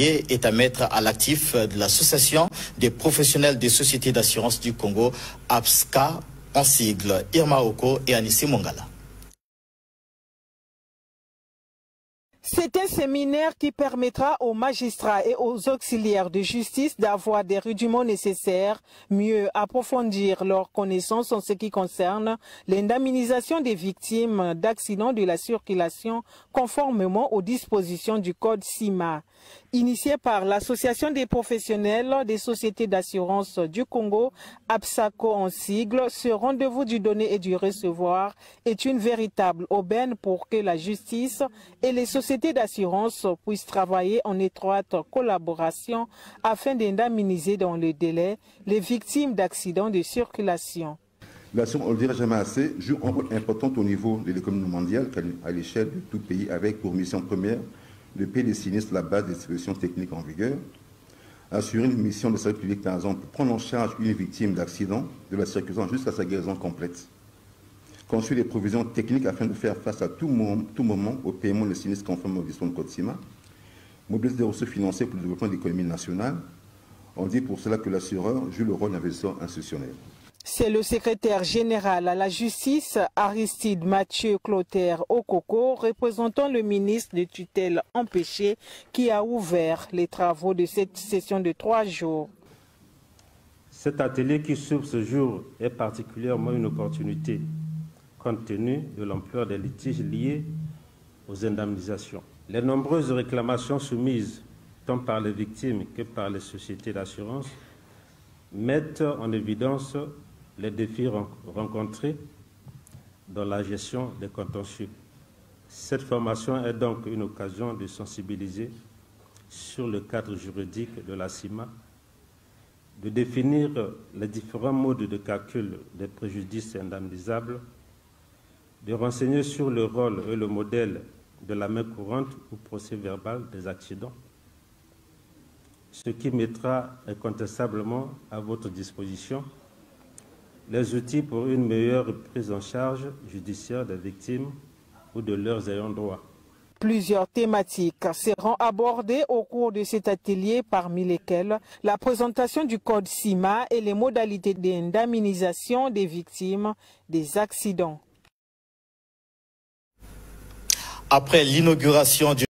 est à mettre à l'actif de l'association des professionnels des sociétés d'assurance du Congo, APSCA, en sigle, Irma Oko et Anissé Mongala. C'est un séminaire qui permettra aux magistrats et aux auxiliaires de justice d'avoir des rudiments nécessaires, mieux approfondir leurs connaissances en ce qui concerne l'indemnisation des victimes d'accidents de la circulation conformément aux dispositions du Code CIMA. Initié par l'Association des professionnels des sociétés d'assurance du Congo, APSACO en sigle, ce rendez-vous du donner et du recevoir est une véritable aubaine pour que la justice et les sociétés d'assurance puissent travailler en étroite collaboration afin d'indemniser dans le délai les victimes d'accidents de circulation. L'assurance, on ne le dira jamais assez, joue un rôle important au niveau de l'économie mondiale qu'à l'échelle de tout pays, avec pour mission première de payer les sinistres la base des solutions techniques en vigueur, assurer une mission de service public par exemple pour prendre en charge une victime d'accident de la circulation jusqu'à sa guérison complète, construire des provisions techniques afin de faire face à tout moment au paiement des sinistres conformes aux dispositions du Code CIMA, mobiliser des ressources financières pour le développement de l'économie nationale. On dit pour cela que l'assureur joue le rôle d'investisseur institutionnel. C'est le secrétaire général à la justice, Aristide Mathieu Clotaire Okoko, représentant le ministre de tutelle empêché, qui a ouvert les travaux de cette session de 3 jours. Cet atelier qui s'ouvre ce jour est particulièrement une opportunité, compte tenu de l'ampleur des litiges liés aux indemnisations. Les nombreuses réclamations soumises, tant par les victimes que par les sociétés d'assurance, mettent en évidence les défis rencontrés dans la gestion des contentieux. Cette formation est donc une occasion de sensibiliser sur le cadre juridique de la CIMA, de définir les différents modes de calcul des préjudices indemnisables, de renseigner sur le rôle et le modèle de la main courante ou procès-verbal des accidents, ce qui mettra incontestablement à votre disposition les outils pour une meilleure prise en charge judiciaire des victimes ou de leurs ayants droit. Plusieurs thématiques seront abordées au cours de cet atelier, parmi lesquelles la présentation du Code CIMA et les modalités d'indemnisation des victimes des accidents. Après l'inauguration du